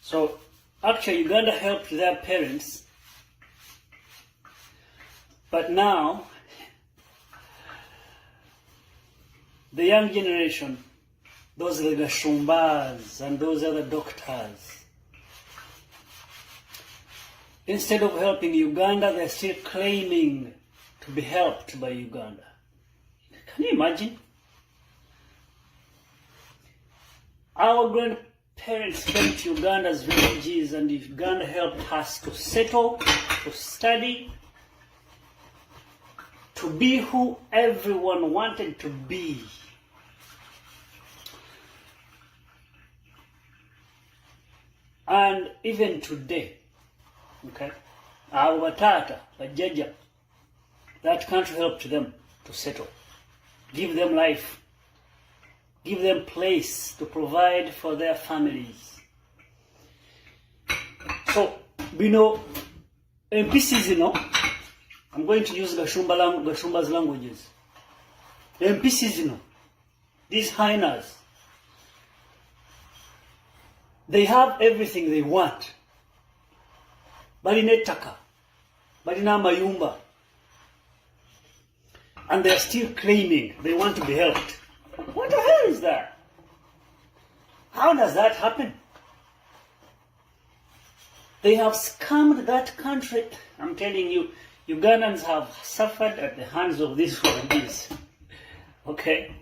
So actually Uganda helped their parents, but now the young generation, those are the Shumbas and those other doctors, instead of helping Uganda, they're still claiming to be helped by Uganda. Can you imagine? Our grandparents came to Uganda as refugees, and Uganda helped us to settle, to study, to be who everyone wanted to be. And even today, okay, our Batata, Bajaja, that country helped them to settle, give them life, give them place to provide for their families. So, MPCs, I'm going to use Gashumba's languages. MPCs, these hyenas, they have everything they want. Balina ettaka, balina amayumba, and they are still claiming they want to be helped. What the hell is that? How does that happen? They have scammed that country. I'm telling you, Ugandans have suffered at the hands of these Rwandese. Okay?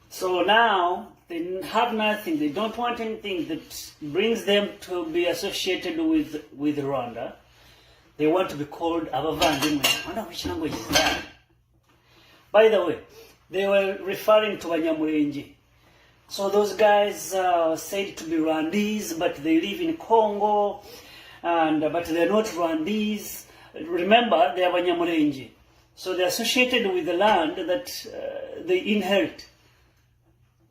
So now, they have nothing. They don't want anything that brings them to be associated with Rwanda. They want to be called Abavandimwe. I wonder which language is that. By the way, they were referring to Banya-mulenge. So those guys are said to be Rwandese, but they live in Congo, but they're not Rwandese. Remember, they are Banya-mulenge. So they're associated with the land that they inherit.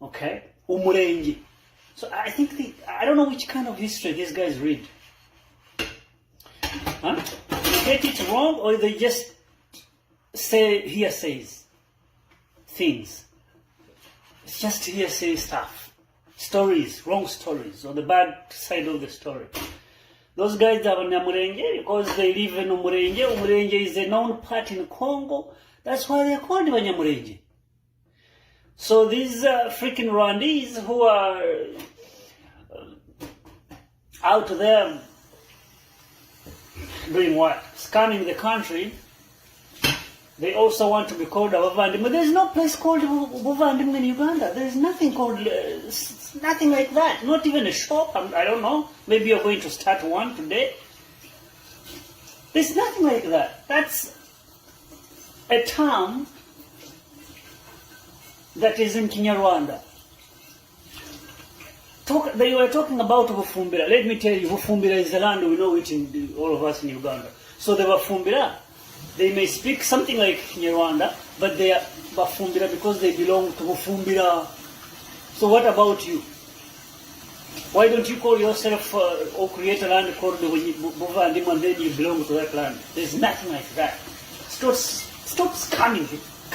Okay? Umulenge. So I think I don't know which kind of history these guys read. Huh? They get it wrong, or they just say hearsays things. It's just hearsay stuff. Stories, wrong stories, or the bad side of the story. Those guys are Banyamulenge because they live in Umulenge. Umulenge is a known part in Congo. That's why they're called Banyamulenge. So these freaking Rwandese who are out there doing what? Scamming the country. They also want to be called Abavandimwe. There's no place called Abavandimwe in Uganda. There's nothing called, nothing like that. Not even a shop. I don't know. Maybe you're going to start one today. There's nothing like that. That's a term that is in Kinyarwanda. They were talking about Bufumbira. Let me tell you, Bufumbira is the land we know it in all of us in Uganda. So the Bufumbira, they may speak something like Kinyarwanda, but they are Bufumbira because they belong to Bufumbira. So what about you? Why don't you call yourself or create a land called Buvandimwe and then you belong to that land? There's nothing like that. Stop scamming it.